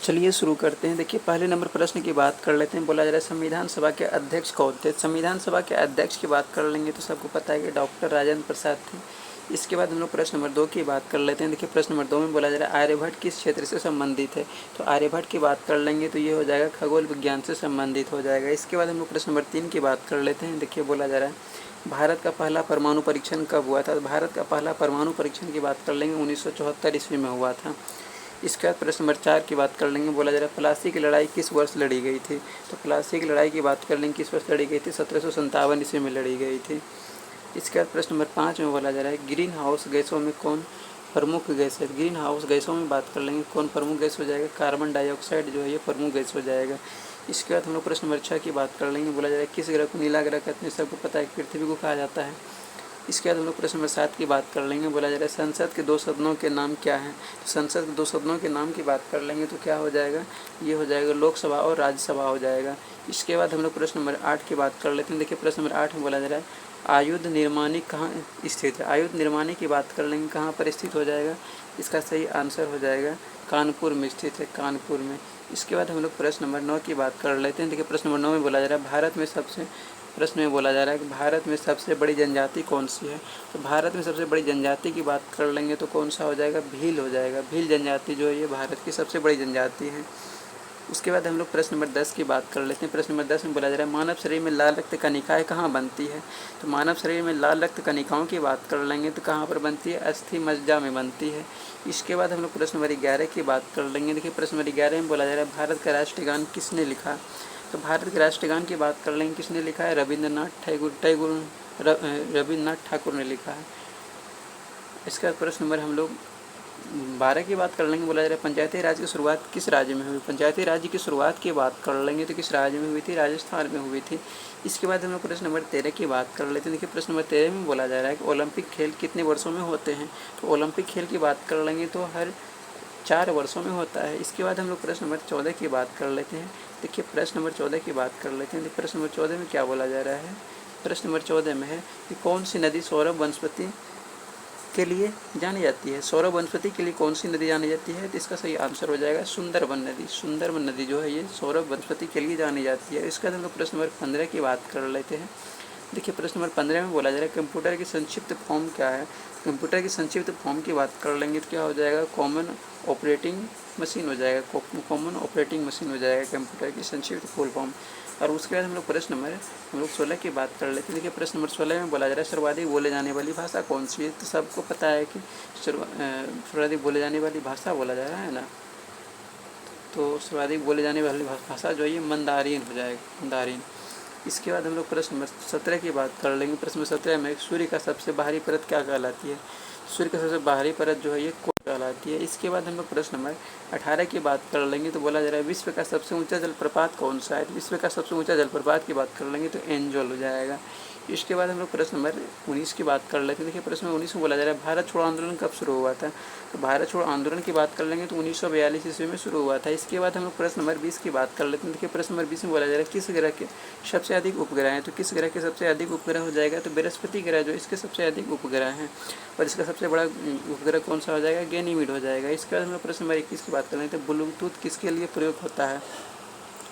चलिए शुरू करते हैं। देखिए पहले नंबर प्रश्न की बात कर लेते हैं। बोला जा रहा है संविधान सभा के अध्यक्ष कौन थे। संविधान सभा के अध्यक्ष की बात कर लेंगे तो सबको पता है कि डॉक्टर राजेंद्र प्रसाद थे। इसके बाद हम लोग प्रश्न नंबर 2 की बात कर लेते हैं। देखिए प्रश्न नंबर 2 में बोला जा रहा है आर्यभट्ट किस क्षेत्र से संबंधित है। तो आर्यभट्ट की बात कर लेंगे तो ये हो जाएगा खगोल विज्ञान से संबंधित हो जाएगा। इसके बाद हम लोग प्रश्न नंबर 3 की बात कर लेते हैं। देखिए बोला जा रहा है भारत का पहला परमाणु परीक्षण कब हुआ था। तो भारत का पहला परमाणु परीक्षण की बात कर लेंगे 1974 ईस्वी में हुआ था। इसके बाद प्रश्न नंबर 4 की बात कर लेंगे। बोला जा रहा है प्लासी की लड़ाई किस वर्ष लड़ी गई थी। तो प्लासी की लड़ाई की बात कर लेंगे किस वर्ष लड़ी गई थी। 1757 ईस्वी में लड़ी गई थी। इसके बाद प्रश्न नंबर 5 में बोला जा रहा है ग्रीन हाउस गैसों में कौन प्रमुख गैस है। ग्रीन हाउस गैसों में बात कर लेंगे कौन प्रमुख गैस हो जाएगा। कार्बन डाइऑक्साइड जो है ये प्रमुख गैस हो जाएगा। इसके बाद हम लोग प्रश्न नंबर 6 की बात कर लेंगे। बोला जा रहा है किस ग्रह को नीला ग्रह कहते हैं। सबको पता है पृथ्वी को कहा जाता है। इसके बाद हम लोग प्रश्न नंबर 7 की बात कर लेंगे। बोला जा रहा है संसद के 2 सदनों के नाम क्या हैं। तो संसद के 2 सदनों के नाम की बात कर लेंगे तो क्या हो जाएगा, ये हो जाएगा लोकसभा और राज्यसभा हो जाएगा। इसके बाद हम लोग प्रश्न नंबर 8 की बात कर लेते हैं। देखिए प्रश्न नंबर 8 में बोला जा रहा है आयुध निर्माणी कहाँ स्थित है। आयुध निर्माणी की बात कर लेंगे कहाँ पर स्थित हो जाएगा। इसका सही आंसर हो जाएगा कानपुर में स्थित है, कानपुर में। इसके बाद हम लोग प्रश्न नंबर 9 की बात कर लेते हैं। देखिए प्रश्न नंबर 9 में बोला जा रहा है भारत में सबसे प्रश्न में बोला जा रहा है कि भारत में सबसे बड़ी जनजाति कौन सी है। तो भारत में सबसे बड़ी जनजाति की बात कर लेंगे तो कौन सा हो जाएगा, भील हो जाएगा। भील जनजाति जो है ये भारत की सबसे बड़ी जनजाति है। उसके बाद हम लोग प्रश्न नंबर 10 की बात कर लेते हैं। प्रश्न नंबर 10 में बोला जा रहा है मानव शरीर में लाल रक्त कणिकाएँ कहाँ बनती है। तो मानव शरीर में लाल रक्त कणिकाओं की बात कर लेंगे तो कहाँ पर बनती है, अस्थि मज्जा में बनती है। इसके बाद हम लोग प्रश्न नंबर 11 की बात कर लेंगे। देखिए प्रश्न नंबर 11 में बोला जा रहा है भारत का राष्ट्रीय गान किसने लिखा। तो भारत के राष्ट्रीय गान की बात कर लेंगे किसने लिखा है, रविन्द्रनाथ ठाकुर ने लिखा है। इसका प्रश्न नंबर हम लोग 12 की बात कर लेंगे। बोला जा रहा है पंचायती राज की शुरुआत किस राज्य में हुई। पंचायती राज्य की शुरुआत की बात कर लेंगे तो किस राज्य में हुई थी, राजस्थान में हुई थी। इसके बाद हम लोग प्रश्न नंबर 13 की बात कर लेते हैं। देखिए प्रश्न नंबर 13 में बोला जा रहा है कि ओलंपिक खेल कितने वर्षों में होते हैं। तो ओलंपिक खेल की बात कर लेंगे तो हर 4 वर्षों में होता है। इसके बाद हम लोग प्रश्न नंबर 14 की बात कर लेते हैं। देखिए प्रश्न नंबर 14 की बात कर लेते हैं। प्रश्न नंबर 14 में क्या बोला जा रहा है, प्रश्न नंबर 14 में है कि कौन सी नदी सौरभ वनस्पति के लिए जानी जाती है। सौरभ वनस्पति के लिए कौन सी नदी जानी जाती है। तो इसका सही आंसर हो जाएगा सुंदरबन नदी। सुंदरबन नदी जो है ये सौरभ वनस्पति के लिए जानी जाती है। इसके बाद हम लोग प्रश्न नंबर 15 की बात कर लेते हैं। देखिए प्रश्न नंबर 15 में बोला जा रहा है कंप्यूटर की संक्षिप्त फॉर्म क्या है। कंप्यूटर की संक्षिप्त फॉर्म की बात कर लेंगे तो क्या हो जाएगा, कॉमन ऑपरेटिंग मशीन हो जाएगा। कॉमन ऑपरेटिंग मशीन हो जाएगा कंप्यूटर की संक्षिप्त फुल फॉर्म। और उसके बाद हम लोग प्रश्न नंबर 16 की बात कर लेते हैं। देखिए प्रश्न नंबर 16 में बोला जा रहा है सर्वाधिक बोले जाने वाली भाषा कौन सी है। तो सबको पता है कि सर्वाधिक बोले जाने वाली भाषा बोला जा रहा है ना, तो सर्वाधिक बोले जाने वाली भाषा जो है ये मंदारिन हो जाएगा, मंदारिन। इसके बाद हम लोग प्रश्न नंबर 17 की बात कर लेंगे। प्रश्न नंबर 17 में सूर्य का सबसे बाहरी परत क्या कहलाती है। सूर्य का सबसे बाहरी परत जो है ये कोर कहलाती है। इसके बाद हम लोग प्रश्न नंबर 18 की बात कर लेंगे तो बोला जा रहा है विश्व का सबसे ऊंचा जलप्रपात कौन सा है। विश्व का सबसे ऊंचा जलप्रपात की बात कर लेंगे तो एंजल हो जाएगा। इसके बाद हम लोग प्रश्न नंबर 19 की बात कर लेते हैं। देखिए प्रश्न नंबर 19 में बोला जा रहा है भारत छोड़ो आंदोलन कब शुरू हुआ था। तो भारत छोड़ो आंदोलन की बात कर लेंगे तो 1942 ईस्वी में शुरू हुआ था। इसके बाद हम लोग प्रश्न नंबर 20 की बात कर लेते हैं। देखिए प्रश्न नंबर 20 में बोला जा रहा है किस ग्रह के सबसे अधिक उपग्रह हैं। तो किस ग्रह के सबसे अधिक उपग्रह हो जाएगा, तो बृहस्पति ग्रह जो इसके सबसे अधिक उपग्रह हैं। और इसका सबसे बड़ा उपग्रह कौन सा हो जाएगा, गैनीमीड हो जाएगा। इसके बाद हम लोग प्रश्न नंबर 21 की बात कर लेते हैं ब्लूटूथ किसके लिए प्रयोग होता है।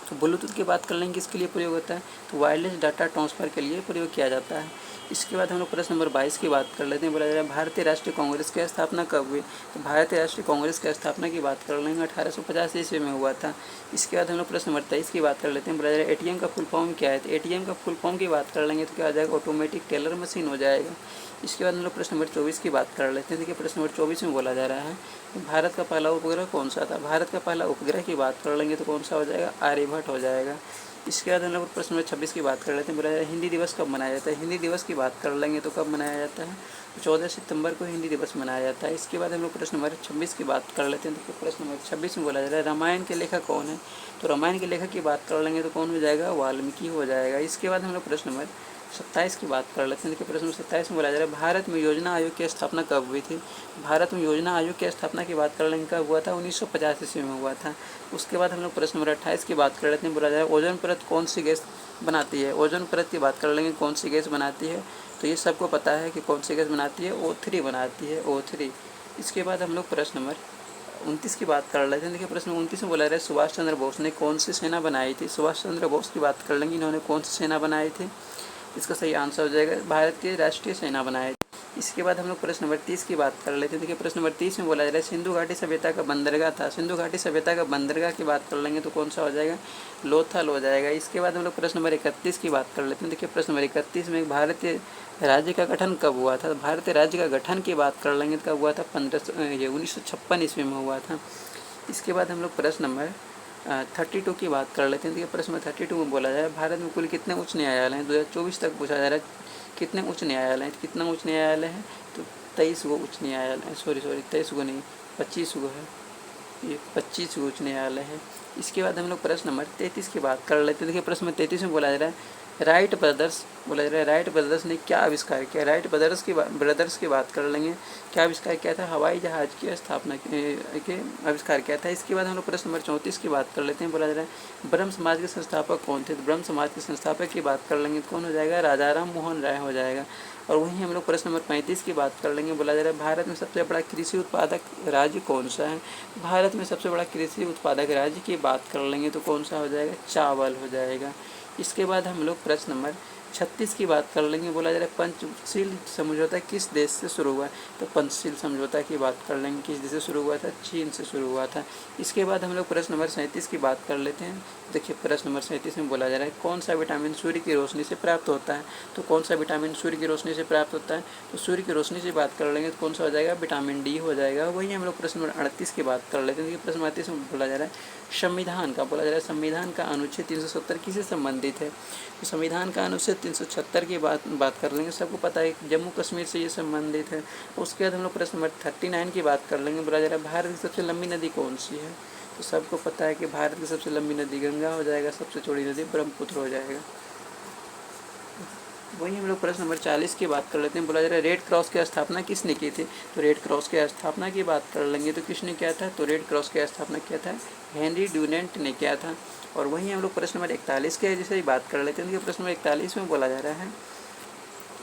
तो ब्लूटूथ की बात कर लेंगे किसके लिए प्रयोग होता है, तो वायरलेस डाटा ट्रांसफ़र के लिए प्रयोग किया जाता है। इसके बाद हम लोग प्रश्न नंबर 22 की बात कर लेते हैं। बोला जा रहा है भारतीय राष्ट्रीय कांग्रेस की स्थापना कब हुई। तो भारतीय राष्ट्रीय कांग्रेस की स्थापना की बात कर लेंगे 1850 ईस्वी में हुआ था। इसके बाद हम लोग प्रश्न नंबर 23 की बात कर लेते हैं। बोला जा रहा है एटीएम का फुल फॉर्म क्या है। तो एटीएम का फुल फॉर्म की बात कर लेंगे तो क्या हो जाएगा, ऑटोमेटिक टेलर मशीन हो जाएगा। इसके बाद हम लोग प्रश्न नंबर 24 की बात कर लेते हैं। देखिए प्रश्न नंबर 24 में बोला जा रहा है भारत का पहला उपग्रह कौन सा था। भारत का पहला उपग्रह की बात कर लेंगे तो कौन सा हो जाएगा, आर्यभट्ट हो जाएगा। इसके बाद हम लोग प्रश्न नंबर 26 की बात कर लेते हैं। बोला जा रहा है हिंदी दिवस कब मनाया जाता है। हिंदी दिवस की बात कर लेंगे तो कब मनाया जाता है, 14 सितंबर को हिंदी दिवस मनाया जाता है। इसके बाद हम लोग प्रश्न नंबर 26 की बात कर लेते हैं। देखिए प्रश्न नंबर 26 में बोला जा रहा है रामायण के लेखक कौन है। तो रामायण के लेखक की बात कर लेंगे तो कौन हो जाएगा, वाल्मीकि हो जाएगा। इसके बाद हम लोग प्रश्न नंबर 27 की बात कर लेते हैं। देखिए प्रश्न 27 में बोला जा रहा है भारत में योजना आयोग की स्थापना कब हुई थी। भारत में योजना आयोग की स्थापना की बात कर लेंगे कब हुआ था, 1950 ईस्वी में हुआ था। उसके बाद हम लोग प्रश्न नंबर 28 की बात कर लेते हैं। बोला जा रहा है ओजोन परत कौन सी गैस बनाती है। ओजोन परत की बात कर लेंगे कौन सी गैस बनाती है, तो ये सबको पता है कि कौन सी गैस बनाती है, O3 बनाती है, O3। इसके बाद हम लोग प्रश्न नंबर 29 की बात कर लेते हैं। देखिए प्रश्न 29 में बोला रहा है सुभाष चंद्र बोस ने कौन सी सेना बनाई थी। सुभाष चंद्र बोस की बात कर लेंगे, इन्होंने कौन सी सेना बनाई थी। इसका सही आंसर हो जाएगा भारत के राष्ट्रीय सेना बनाए थे। इसके बाद हम लोग प्रश्न नंबर 30 की बात कर लेते हैं। देखिए प्रश्न नंबर 30 में बोला जा रहा है सिंधु घाटी सभ्यता का बंदरगाह था। सिंधु घाटी सभ्यता का बंदरगाह की बात कर लेंगे तो कौन सा हो जाएगा, लोथल हो जाएगा। इसके बाद हम लोग प्रश्न नंबर 31 की बात कर लेते हैं। देखिए प्रश्न नंबर 31 में भारतीय राज्य का गठन कब हुआ था। भारतीय राज्य का गठन की बात कर लेंगे तो कब हुआ था, 1956 ईस्वी में हुआ था। इसके बाद हम लोग प्रश्न नंबर 32 की बात कर लेते हैं। देखिए प्रश्न नंबर 32 में बोला जा रहा है भारत में कुल कितने उच्च न्यायालय हैं। 2024 तक पूछा जा रहा है कितने उच्च न्यायालय हैं। कितना उच्च न्यायालय है तो 23 गो उच्च न्यायालय है। सॉरी 23 गो नहीं, 25 गो है। ये 25 गो उच्च न्यायालय है। इसके बाद हम लोग प्रश्न नंबर 33 की बात कर लेते हैं। देखिए प्रश्न नंबर 33 में बोला जा रहा है राइट ब्रदर्स राइट ब्रदर्स ने क्या आविष्कार किया। राइट ब्रदर्स की बात कर लेंगे, क्या आविष्कार किया था, हवाई जहाज की स्थापना के आविष्कार किया था। इसके बाद हम लोग प्रश्न नंबर 34 की बात कर लेते हैं। बोला जा रहा है ब्रह्म समाज के संस्थापक कौन थे। तो ब्रह्म समाज के संस्थापक की बात कर लेंगे कौन हो जाएगा, राजा राम मोहन राय हो जाएगा। और वहीं हम लोग प्रश्न नंबर 35 की बात कर लेंगे। बोला जा रहा है भारत में सबसे बड़ा कृषि उत्पादक राज्य कौन सा है। भारत में सबसे बड़ा कृषि उत्पादक राज्य की बात कर लेंगे तो कौन सा हो जाएगा, चावल हो जाएगा। इसके बाद हम लोग प्रश्न नंबर 36 की बात कर लेंगे। बोला जा रहा है पंचशील समझौता किस देश से शुरू हुआ। तो पंचशील समझौता की बात कर लेंगे, किस देश से शुरू हुआ था, चीन से शुरू हुआ था। इसके बाद हम लोग प्रश्न नंबर 37 की बात कर लेते हैं। देखिए प्रश्न नंबर 37 में बोला जा रहा है कौन सा विटामिन सूर्य की रोशनी से प्राप्त होता है। तो कौन सा विटामिन सूर्य की रोशनी से प्राप्त होता है, तो सूर्य की रोशनी से बात कर लेंगे तो कौन सा हो जाएगा, विटामिन डी हो जाएगा। वही हम लोग प्रश्न नंबर 38 की बात कर लेते हैं। प्रश्न 38 में बोला जा रहा है संविधान का, बोला जा रहा है संविधान का अनुच्छेद 370 किससे संबंधित है। तो संविधान का अनुच्छेद 376 की बात कर लेंगे, सबको पता है जम्मू कश्मीर से ये संबंधित है। उसके बाद हम लोग प्रश्न नंबर 39 की बात कर लेंगे। बोला जा रहा है भारत की सबसे लंबी नदी कौन सी है। तो सबको पता है कि भारत की सबसे लंबी नदी गंगा हो जाएगा, सबसे चौड़ी नदी ब्रह्मपुत्र हो जाएगा। वही हम लोग प्रश्न नंबर 40 की बात कर लेते हैं। बोला जा रहा है रेड क्रॉस की स्थापना किसने की थी। तो रेड क्रॉस की स्थापना की बात कर लेंगे तो किसने किया था, तो रेड क्रॉस की स्थापना किया था हेनरी ड्यूनेंट ने किया था। और वहीं हम लोग प्रश्न नंबर 41 के जैसे ही बात कर लेते हैं। प्रश्न नंबर 41 में बोला जा रहा है,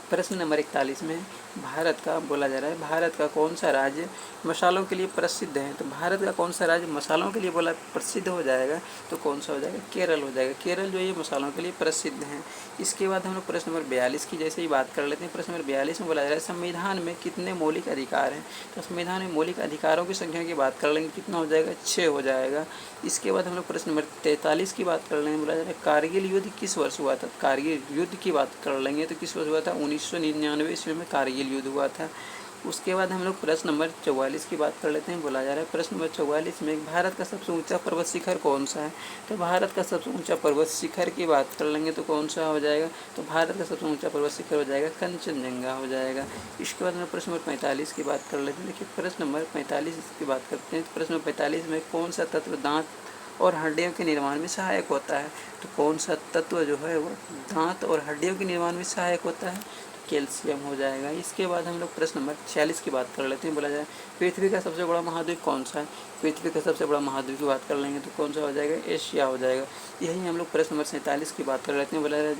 प्रश्न नंबर 41 में भारत का बोला जा रहा है भारत का कौन सा राज्य मसालों के लिए प्रसिद्ध है। तो भारत का कौन सा राज्य मसालों के लिए बोला प्रसिद्ध हो जाएगा तो कौन सा हो जाएगा, केरल हो जाएगा। केरल जो है मसालों के लिए प्रसिद्ध हैं। इसके बाद हम लोग प्रश्न नंबर 42 की जैसे ही बात कर लेते हैं। प्रश्न नंबर 42 में बोला जा रहा है संविधान में कितने मौलिक अधिकार हैं। तो संविधान में मौलिक अधिकारों की संख्या की बात कर लेंगे, कितना हो जाएगा, 6 हो जाएगा। इसके बाद हम लोग प्रश्न नंबर 43 की बात कर लेंगे। बोला जा रहा है कारगिल युद्ध किस वर्ष हुआ था। कारगिल युद्ध की बात कर लेंगे तो किस वर्ष हुआ था, 1999 ईस्वी में कारगिल युद्ध हुआ था। उसके बाद हम लोग प्रश्न नंबर 44 की बात कर लेते हैं। बोला जा रहा है प्रश्न नंबर 44 में भारत का सबसे ऊंचा पर्वत शिखर कौन सा है। तो भारत का सबसे ऊंचा पर्वत शिखर की बात कर लेंगे तो कौन सा हो जाएगा, तो भारत का सबसे ऊंचा पर्वत शिखर हो जाएगा कंचनजंगा हो जाएगा। इसके बाद हम प्रश्न नंबर 45 की बात कर लेते हैं। देखिए प्रश्न नंबर 45 की बात करते हैं। प्रश्न नंबर 45 में कौन सा तत्व दांत और हड्डियों के निर्माण में सहायक होता है। तो कौन सा तत्व जो है वो दांत और हड्डियों के निर्माण में सहायक होता है, कैल्शियम हो जाएगा। इसके बाद हम लोग प्रश्न नंबर 46 की बात कर लेते हैं। बोला जाए पृथ्वी का सबसे बड़ा महाद्वीप कौन सा है। पृथ्वी का सबसे बड़ा महाद्वीप की बात कर लेंगे तो कौन सा हो जाएगा, एशिया हो जाएगा। यही हम लोग प्रश्न नंबर 47 की बात कर लेते हैं। बोला जाए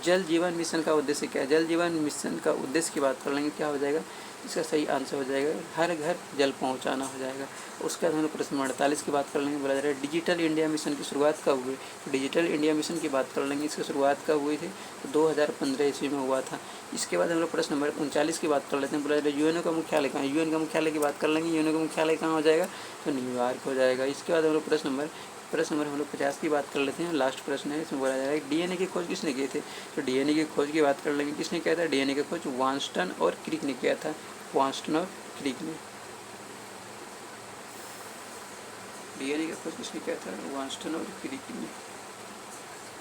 जल जीवन मिशन का उद्देश्य क्या है। जल जीवन मिशन का उद्देश्य की बात कर लेंगे, क्या हो जाएगा, इसका सही आंसर हो जाएगा हर घर जल पहुंचाना हो जाएगा। उसके बाद हम लोग प्रश्न नंबर 48 की बात कर लेंगे। बोला जा रहा है डिजिटल इंडिया मिशन की शुरुआत कब हुई। तो डिजिटल इंडिया मिशन की बात कर लेंगे, इसकी शुरुआत कब हुई थी, तो 2015 ईस्वी में हुआ था। इसके बाद हम लोग प्रश्न नंबर 39 की बात कर लेते हैं। बोला जा रहा है यूएनओ का मुख्यालय कहाँ है। यूएन का मुख्यालय की बात कर लेंगे, यूएनओ का मुख्यालय कहाँ हो जाएगा, तो न्यूयॉर्क हो जाएगा। इसके बाद हम लोग प्रश्न नंबर हम लोग 50 की बात कर लेते हैं। लास्ट प्रश्न है, इसमें बोला जा रहा है डीएनए की खोज किसने की थी। तो डीएनए की खोज की बात कर लेंगे, किसने किया था, डीएनए की खोज वानस्टन और क्रिक ने किया था। वानस्टन और क्रिक ने डीएनए की खोज किसने किया था, वानस्टन और क्रिक ने।